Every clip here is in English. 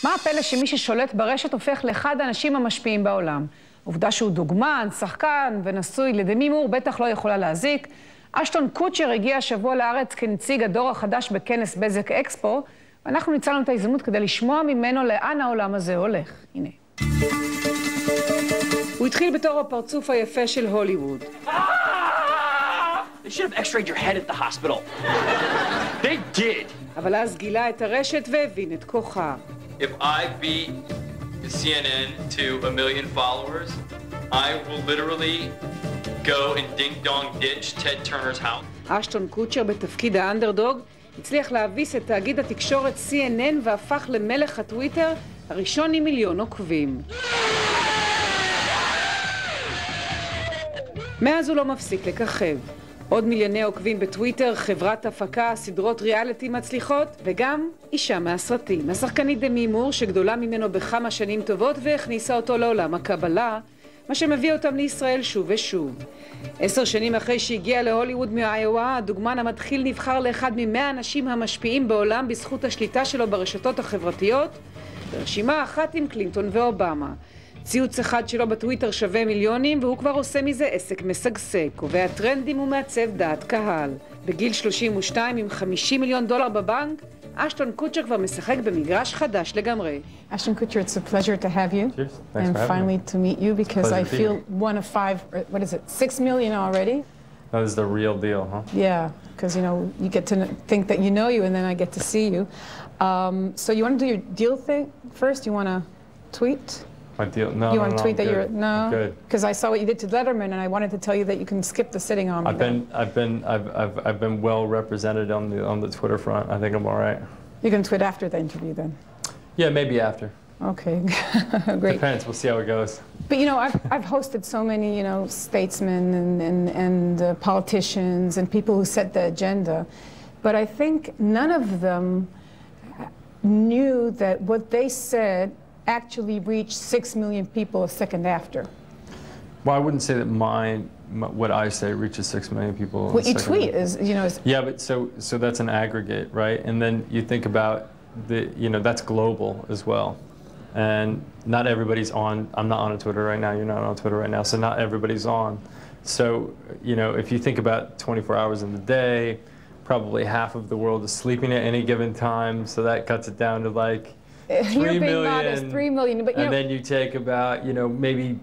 מה הפלא שמי ששולט ברשת הופך לאחד האנשים המשפיעים בעולם? עובדה שהוא דוגמן, שחקן ונשוי לדמי מור בטח לא יכולה להזיק. אשטון קוצ'ר הגיע השבוע לארץ כנציג הדור החדש בכנס בזק אקספו, ואנחנו ניצלנו את ההזדמנות כדי לשמוע ממנו לאן העולם הזה הולך. הנה. הוא התחיל בתור הפרצוף היפה של הוליווד. They should have x-rayed your head at the hospital. They did. אבל אז גילה את הרשת והבין את כוחה. If I beat CNN to 1 million followers, I will literally go and ding-dong ditch Ted Turner's house. אשטון קוצ'ר בתפקיד האנדרדוג הצליח להביס את תאגיד התקשורת CNN והפך למלך הטוויטר הראשון עם 1,000,000 עוקבים. מאז הוא לא מפסיק לככב. עוד מיליוני עוקבים בטוויטר, חברת הפקה, סדרות ריאליטי מצליחות, וגם אישה מהסרטים. השחקנית דמי מור, שגדולה ממנו בכמה שנים טובות, והכניסה אותו לעולם הקבלה, מה שמביא אותם לישראל שוב ושוב. 10 שנים אחרי שהגיע להוליווד מאיואה, הדוגמן המתחיל נבחר לאחד מ100 האנשים המשפיעים בעולם בזכות השליטה שלו ברשתות החברתיות, ברשימה אחת עם קלינטון ואובמה. ציוץ אחד שלו בטוויטר שווה מיליונים, והוא כבר עושה מזה עסק משגשג, קובע טרנדים ומעצב דעת קהל. בגיל 32 עם $50 מיליון בבנק, אשטון קוצ'ר כבר משחק במגרש חדש לגמרי. Ashton Kutcher, it's a pleasure to have you. Cheers. Thanks and for having finally me. to meet you because I Pleasure to be feel here. one of 5, or what is it, 6 million already? That is the real deal, huh? Yeah, because you know, you get to think that you know you and then I get to see you. So you want to do your deal thing first? You want to tweet? My deal? No, You no, want to no, tweet I'm that good. you're no? I'm good. Because I saw what you did to Letterman and I wanted to tell you that you can skip the sitting on me. I've been well represented on the Twitter front. I think I'm all right. You can tweet after the interview then. Yeah, maybe after. Okay, great. Depends. We'll see how it goes. But you know, I've hosted so many, you know, statesmen and politicians and people who set the agenda, but I think none of them knew that what they said actually reached 6 million people a second after. Well, I wouldn't say that what I say reaches 6 million people. What you tweet is, you know, is Yeah, but so that's an aggregate, right? And then you think about that's global as well. And not everybody's on. I'm not on Twitter right now. You're not on Twitter right now. So not everybody's on. So, if you think about 24 hours in the day, probably half of the world is sleeping at any given time. So that cuts it down to like 3 you're being million. modest, 3 million. But you And know, then you take about, maybe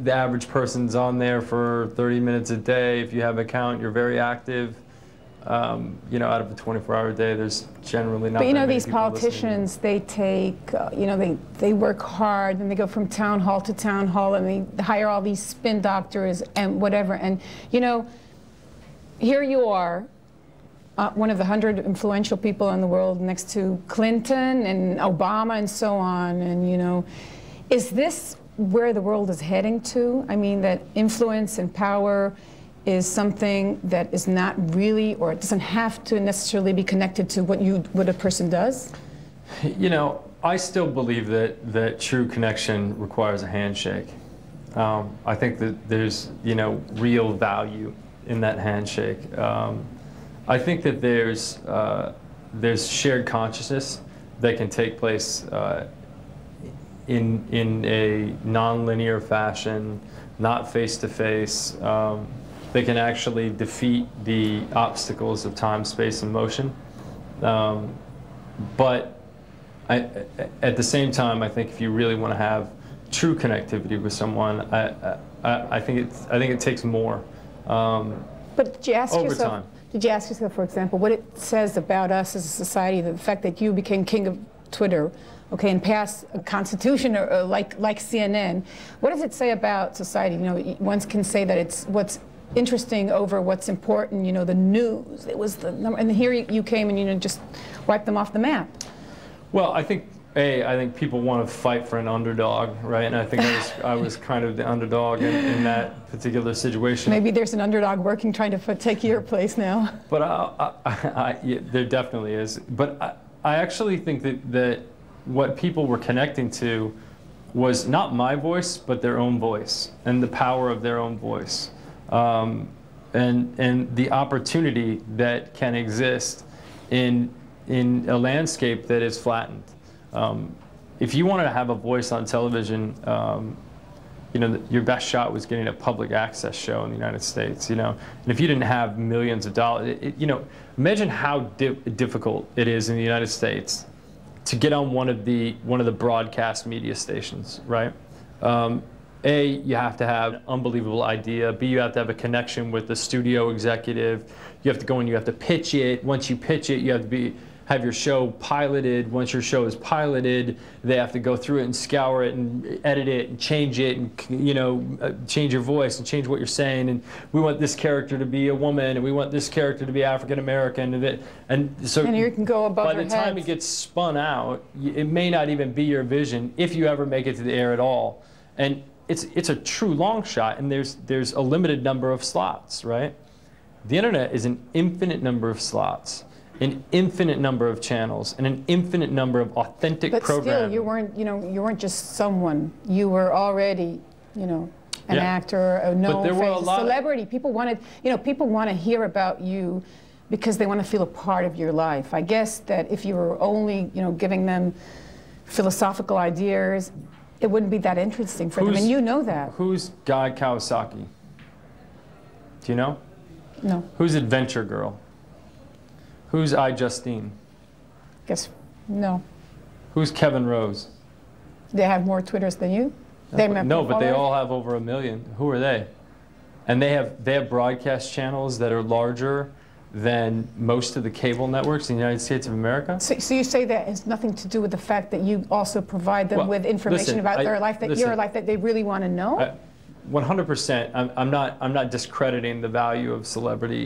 the average person's on there for 30 minutes a day. If you have an account, you're very active. Out of a 24-hour day, there's generally not. but you know, that many these people politicians, they take, they work hard and they go from town hall to town hall and they hire all these spin doctors and whatever. And, here you are, one of the 100 influential people in the world next to Clinton and Obama and so on. And, is this where the world is heading to? I mean, that influence and power is something that is not really, or it doesn't have to necessarily be connected to what a person does? I still believe that true connection requires a handshake. I think that there's, real value in that handshake. I think that there's shared consciousness that can take place in a non-linear fashion, not face-to-face. They can actually defeat the obstacles of time, space, and motion. But at the same time, I think if you really want to have true connectivity with someone, I think it takes more. But did you ask over yourself, time. Did you ask yourself, for example, what it says about us as a society, the fact that you became king of Twitter, okay, and passed a constitution like CNN? What does it say about society? One can say that it's what's interesting over what's important, the news. It was the number, and here you came and just wiped them off the map. Well, I think people want to fight for an underdog, right? And I think I was kind of the underdog in that particular situation. Maybe there's an underdog working, trying to take your place now. But yeah, there definitely is. But I actually think that what people were connecting to was not my voice, but their own voice and the power of their own voice. And the opportunity that can exist in a landscape that is flattened. if you wanted to have a voice on television, you know, your best shot was getting a public access show in the United States, you know. And if you didn't have millions of dollars, you know, imagine how difficult it is in the United States to get on one of the broadcast media stations, right? A, you have to have an unbelievable idea. B, you have to have a connection with the studio executive. You have to go and you have to pitch it. Once you pitch it, you have to have your show piloted. Once your show is piloted, they have to go through it and scour it and edit it and change it and, you know, change your voice and change what you're saying. And we want this character to be a woman, and we want this character to be African American, and so you can go above by your the time heads. it gets spun out, it may not even be your vision if you ever make it to the air at all. And it's a true long shot, and there's a limited number of slots, right? The internet is an infinite number of slots, an infinite number of channels, and an infinite number of authentic programming. But still, you weren't just someone. You were already, you know, an actor, a known face, a celebrity. People wanted, you know, people want to hear about you because they want to feel a part of your life. I guess that if you were only, you know, giving them philosophical ideas, it wouldn't be that interesting for them, and you know that. Who's Guy Kawasaki? Do you know? No. Who's Adventure Girl? Who's iJustine? Guess no. Who's Kevin Rose? They have more Twitters than you? No, but they all have over 1 million. Who are they? And they have broadcast channels that are larger than most of the cable networks in the United States of America. So you say that has nothing to do with the fact that you also provide them with information about their life, your life, that they really want to know? 100%. I'm not discrediting the value of celebrity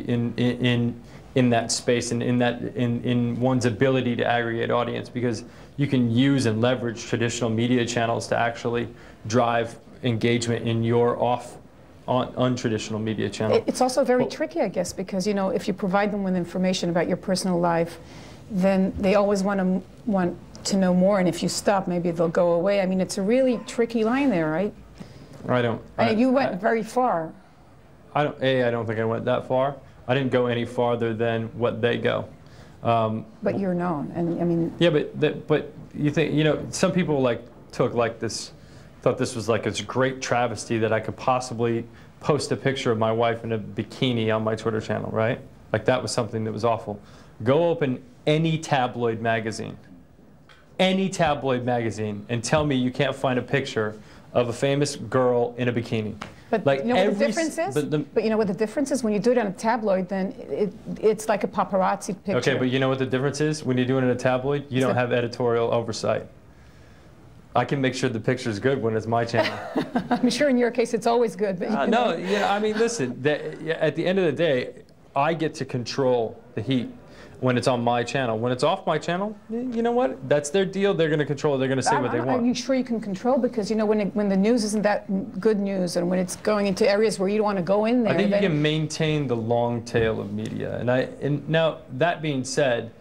in that space and in one's ability to aggregate audience, because you can use and leverage traditional media channels to actually drive engagement in your untraditional media channel. It's also very tricky, I guess, because, you know, if you provide them with information about your personal life, then they always want to know more, and if you stop, maybe they'll go away. I mean, it's a really tricky line there, right? You went very far. I don't think I went that far. I didn't go any farther than what they go. But you're known, and I mean. Yeah, but you think, you know, some people thought this was like a great travesty that I could possibly post a picture of my wife in a bikini on my Twitter channel, right? Like that was something that was awful. Go open any tabloid magazine, and tell me you can't find a picture of a famous girl in a bikini. But like, you know what the difference is? But you know what the difference is? When you do it on a tabloid, then it's like a paparazzi picture. Okay, but you know what the difference is? When you do it in a tabloid, you don't have editorial oversight. I can make sure the picture's good when it's my channel. I'm sure in your case it's always good. But no, yeah, I mean, listen, at the end of the day, I get to control the heat when it's on my channel. When it's off my channel, you know what? That's their deal. They're going to control it. They're going to say what they want. Are you sure you can control? Because, you know, when the news isn't that good news, and when it's going into areas where you don't want to go in there. I think you can maintain the long tail of media. And now, that being said,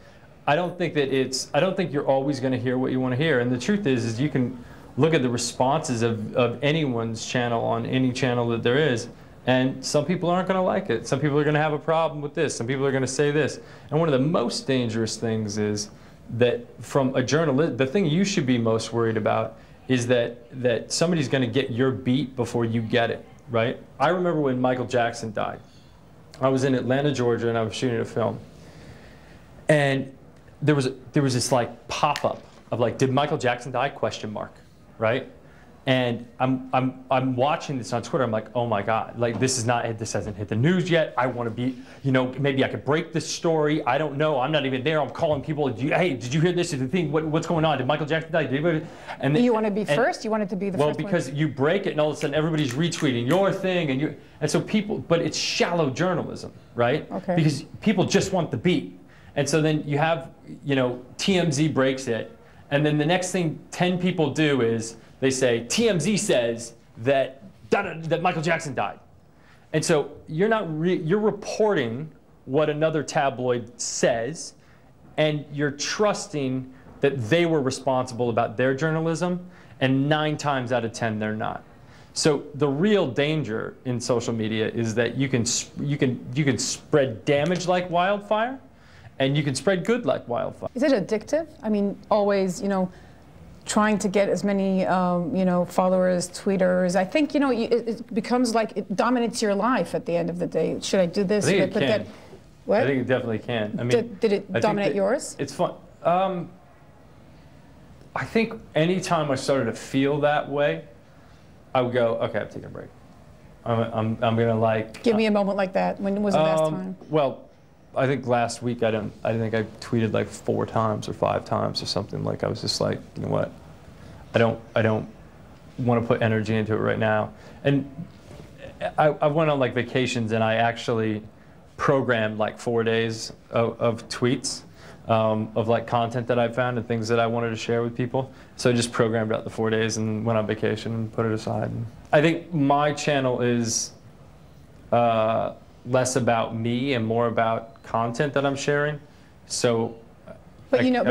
I don't think you're always going to hear what you want to hear. And the truth is you can look at the responses of anyone's channel on any channel that there is, and some people aren't going to like it. Some people are going to have a problem with this. Some people are going to say this. And one of the most dangerous things is that from a journalist, the thing you should be most worried about is that somebody's going to get your beat before you get it, right? I remember when Michael Jackson died. I was in Atlanta, Georgia, and I was shooting a film. And there was this like pop-up of like, did Michael Jackson die? ? Right? And I'm watching this on Twitter. I'm like, oh my God, like this hasn't hit the news yet. I want to be, you know, maybe I could break this story. I don't know. I'm not even there. I'm calling people. Hey, did you hear this? Is the thing? What's going on? Did Michael Jackson die? And you want to be first? You wanted to be the first one? Well, because you break it, and all of a sudden everybody's retweeting your thing, and so people. But it's shallow journalism, right? Okay. Because people just want the beat. And so then you have, you know, TMZ breaks it, and then the next thing 10 people do is they say, TMZ says that Michael Jackson died. And so you're reporting what another tabloid says, and you're trusting that they were responsible about their journalism, and 9 times out of 10 they're not. So the real danger in social media is that you can spread damage like wildfire, and you can spread good like wildfire. Is it addictive? I mean, always, you know, trying to get as many, you know, followers, tweeters. I think, you know, it becomes like it dominates your life at the end of the day. Should I do this? I think Should I it put can. that? What? I think it definitely can. I mean, Did it dominate yours? It's fun. I think anytime I started to feel that way, I would go, okay, I'm taking a break. I'm gonna like. Give me a moment like that. When was the last time? Well, I think last week I think I tweeted like 4 times or 5 times or something. Like I was just like, you know what? I don't want to put energy into it right now. And I went on like vacations and I actually programmed like 4 days of tweets. Of like content that I found and things that I wanted to share with people. So I just programmed out the 4 days and went on vacation and put it aside. I think my channel is less about me and more about content that I'm sharing. So, but you know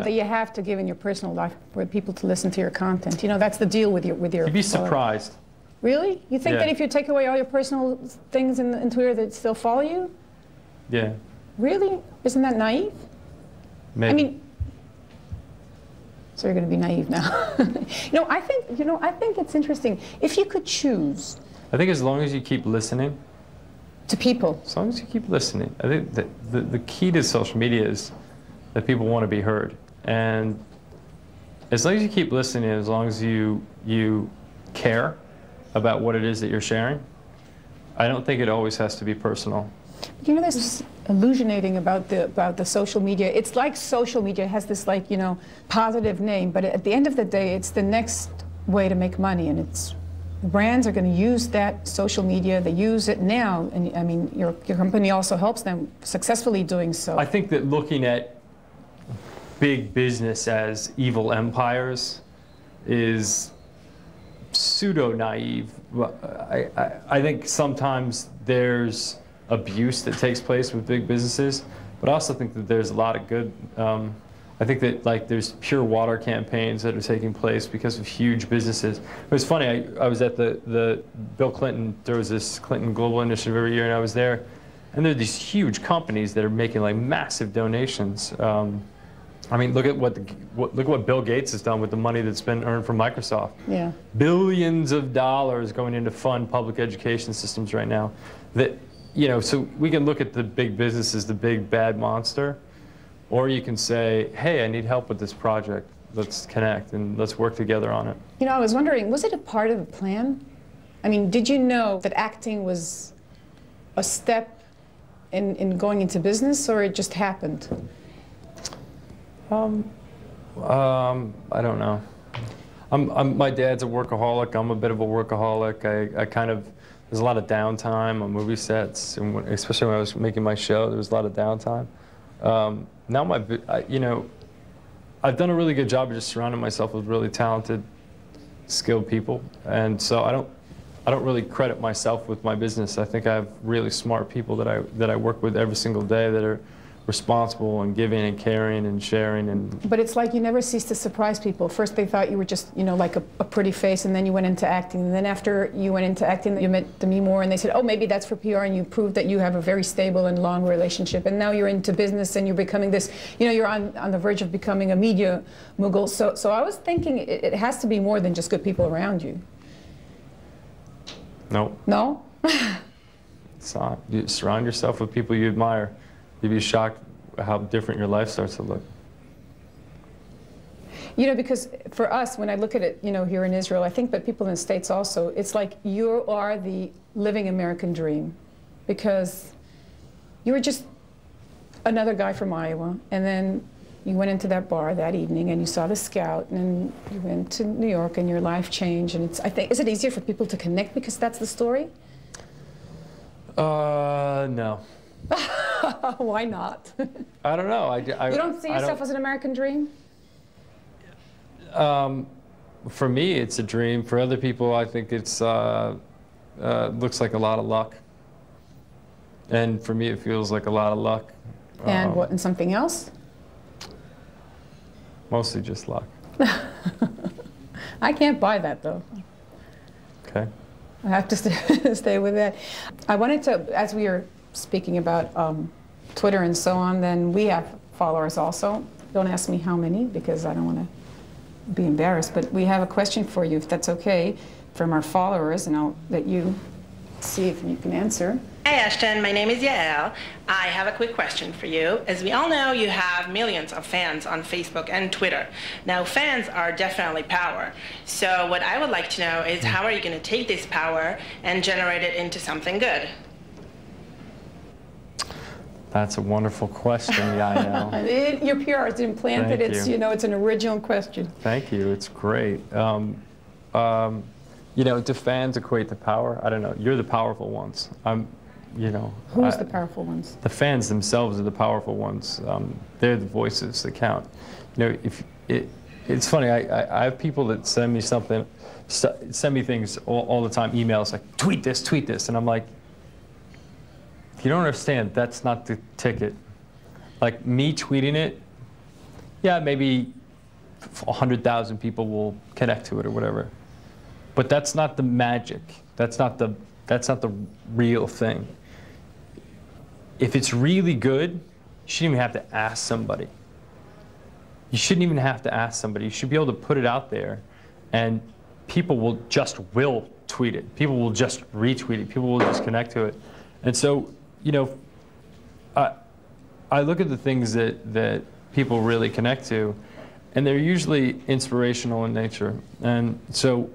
that you have to give in your personal life for people to listen to your content. You know, that's the deal with your. You'd be surprised. Really? You think that if you take away all your personal things in Twitter, they'd still follow you? Yeah. Really? Isn't that naive? Maybe. I mean, so you're going to be naive now. I think it's interesting. If you could choose. I think as long as you keep listening. To people. As long as you keep listening. I think that the key to social media is that people want to be heard. And as long as you keep listening, as long as you care about what it is that you're sharing, I don't think it always has to be personal. You know, there's illusionating about the social media. It's like social media has this, like, you know, positive name, but at the end of the day, it's the next way to make money, and it's brands are going to use that social media. They use it now, and I mean, your company also helps them successfully doing so. I think that looking at big business as evil empires is pseudo naive. I think sometimes there's abuse that takes place with big businesses, but I also think that there's a lot of good. I think that like there's pure water campaigns that are taking place because of huge businesses. It was funny, I was at the Bill Clinton, there was this Clinton Global Initiative every year, and I was there, and there are these huge companies that are making like massive donations. I mean, look at what Bill Gates has done with the money that's been earned from Microsoft. Yeah. Billions of dollars going in to fund public education systems right now. That, you know, so we can look at the big business as the big bad monster, or you can say, hey, I need help with this project. Let's connect and let's work together on it. You know, I was wondering, was it a part of the plan? I mean, did you know that acting was a step in going into business, or it just happened? I don't know. My dad's a workaholic. I'm a bit of a workaholic. There's a lot of downtime on movie sets, and especially when I was making my show, there was a lot of downtime. Now you know, I've done a really good job of just surrounding myself with really talented, skilled people, and so I don't really credit myself with my business. I think I have really smart people that I work with every single day that are responsible and giving and caring and sharing. And but it's like you never cease to surprise people. First they thought you were just, you know, like a pretty face, and then you went into acting, and then after you went into acting you met Demi Moore, and they said, oh, maybe that's for PR, and you proved that you have a very stable and long relationship, and now you're into business and you're becoming this, you know, you're on the verge of becoming a media mogul. So I was thinking it has to be more than just good people around you. No. No? It's not. You surround yourself with people you admire. You'd be shocked how different your life starts to look. You know, because for us, when I look at it, you know, here in Israel, I think, but people in the States also, it's like you are the living American dream, because you were just another guy from Iowa, and then you went into that bar that evening and you saw the Scout, and then you went to New York and your life changed, and it's, I think, is it easier for people to connect because that's the story? No. Why not? I don't know. You don't see yourself as an American dream? For me, it's a dream. For other people, I think it's looks like a lot of luck. And for me, it feels like a lot of luck. And what? And something else? Mostly just luck. I can't buy that, though. Okay. I have to stay with that. I wanted to, as we are speaking about Twitter and so on, then we have followers also. Don't ask me how many, because I don't want to be embarrassed, but we have a question for you, if that's okay, from our followers, and I'll let you see if you can answer. Hi Ashton, my name is Yael. I have a quick question for you. As we all know, you have millions of fans on Facebook and Twitter. Now, fans are definitely power. So what I would like to know is how are you going to take this power and generate it into something good? That's a wonderful question, Yael. Your PR has implanted it. It's, you know, it's an original question. Thank you. It's great. You know, do fans equate to power? I don't know. You're the powerful ones. You know. Who's the powerful ones? The fans themselves are the powerful ones. They're the voices that count. You know, it's funny. I have people that send me something, send me things all the time, emails like tweet this, and I'm like, you don't understand. That's not the ticket. Like me tweeting it, yeah, maybe 100,000 people will connect to it or whatever. But that's not the magic. That's not the real thing. If it's really good, you shouldn't even have to ask somebody. You shouldn't even have to ask somebody. You should be able to put it out there, and people will tweet it. People will just retweet it. People will just connect to it. And so, you know, I look at the things that people really connect to, and they're usually inspirational in nature. And so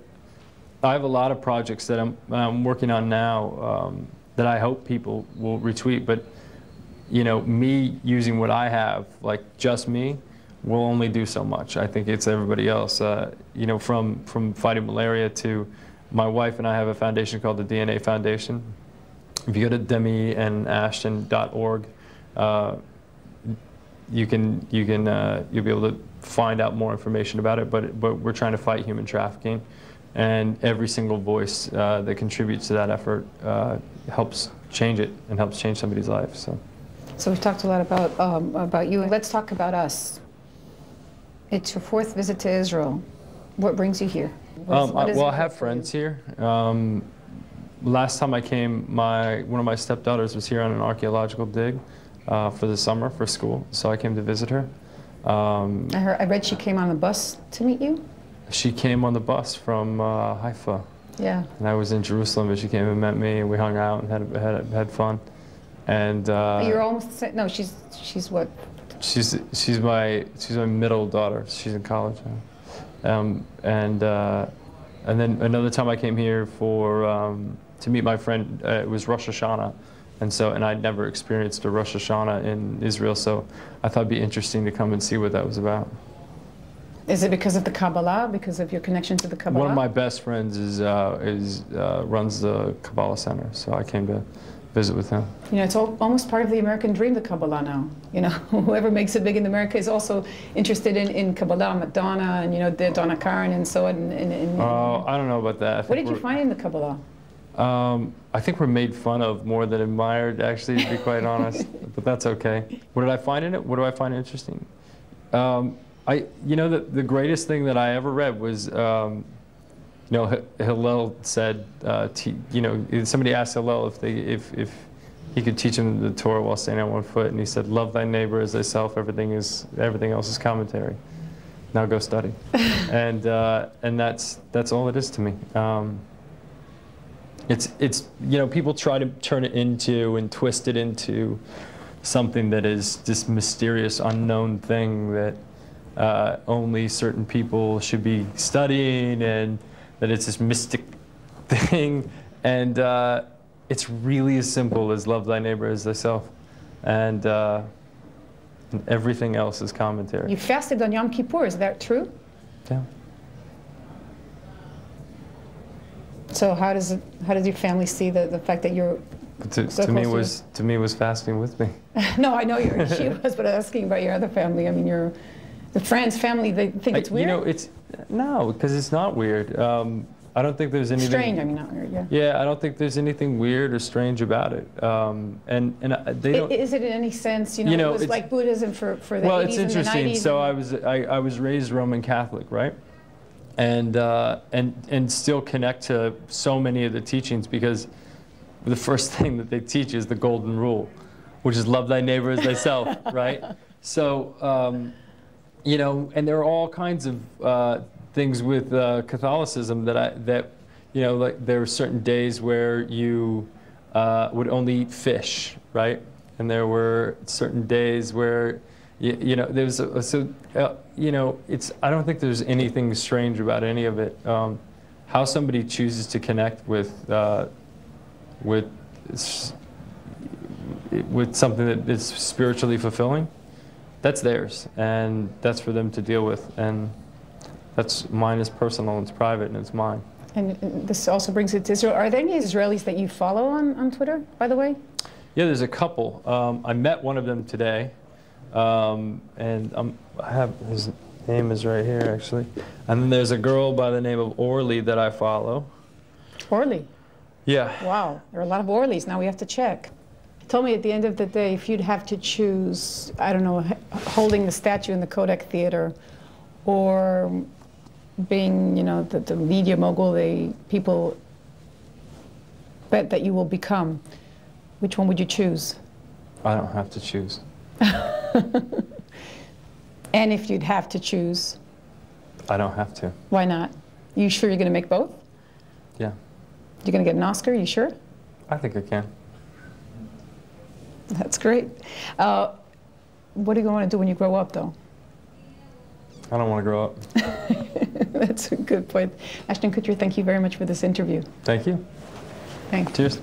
I have a lot of projects that I'm working on now that I hope people will retweet, but you know, me using what I have, like just me, will only do so much. I think it's everybody else. You know, from fighting malaria to my wife and I have a foundation called the DNA Foundation. If you go to demiandashton.org, you'll be able to find out more information about it. But we're trying to fight human trafficking. And every single voice that contributes to that effort helps change it and helps change somebody's life. So we've talked a lot about you. Let's talk about us. It's your 4th visit to Israel. What brings you here? Well, I have friends here. Last time I came, one of my stepdaughters was here on an archaeological dig for the summer for school, so I came to visit her. I read she came on the bus to meet you? She came on the bus from Haifa. Yeah. And I was in Jerusalem, and she came and met me, and we hung out and had fun. And you're almost no. She's what? She's my middle daughter. She's in college now. And then another time I came here to meet my friend. It was Rosh Hashanah, and I'd never experienced a Rosh Hashanah in Israel, so I thought it'd be interesting to come and see what that was about. Is it because of the Kabbalah? Because of your connection to the Kabbalah? One of my best friends runs the Kabbalah Center, so I came to visit with him. You know, it's almost part of the American dream, the Kabbalah now. You know, whoever makes it big in America is also interested in Kabbalah, Madonna, and you know, the Donna Karan and so on. I don't know about that. What did you find in the Kabbalah? I think we're made fun of more than admired, actually, to be quite honest. But that's okay. What did I find in it? What do I find interesting? You know, the greatest thing that I ever read was, you know, Hillel said, you know, somebody asked Hillel if he could teach him the Torah while standing on one foot, and he said, "Love thy neighbor as thyself. Everything else is commentary. Now go study." And that's all it is to me. It's you know, people try to turn it into and twist it into something that is this mysterious, unknown thing that only certain people should be studying, and that it's this mystic thing. And it's really as simple as love thy neighbor as thyself. And everything else is commentary. You fasted on Yom Kippur, is that true? Yeah. So how does your family see the fact that you're to me was fasting with me. No, I know she was, but I'm asking about your other family. I mean, the Franz family, they think it's weird? You know, no, because it's not weird. I don't think there's anything... Strange, I mean, not weird, yeah. Yeah, I don't think there's anything weird or strange about it. And they don't... Is it in any sense, you know it was like Buddhism for the 80s and the 90s? Well, it's interesting. So I was raised Roman Catholic, right? And still connect to so many of the teachings, because the first thing that they teach is the golden rule, which is love thy neighbor as thyself, right? So you know, and there are all kinds of things with Catholicism that you know, like there were certain days where you would only eat fish, right? And there were certain days where, you know, there's you know, I don't think there's anything strange about any of it. How somebody chooses to connect with something that is spiritually fulfilling, that's theirs, and that's for them to deal with. And mine is personal, it's private, and it's mine. And this also brings it to Israel. Are there any Israelis that you follow on Twitter, by the way? Yeah, there's a couple. I met one of them today, and I have his name is right here, actually. And then there's a girl by the name of Orly that I follow. Orly? Yeah. Wow, there are a lot of Orlys. Now we have to check. Told me at the end of the day, if you'd have to choose, I don't know, holding the statue in the Kodak Theater, or being, you know, the media mogul people bet that you will become, which one would you choose? I don't have to choose. And if you'd have to choose? I don't have to. Why not? You sure you're going to make both? Yeah. You're going to get an Oscar? You sure? I think I can. That's great. What do you want to do when you grow up, though? I don't want to grow up. That's a good point. Ashton Kutcher, thank you very much for this interview. Thank you. Thanks. Cheers.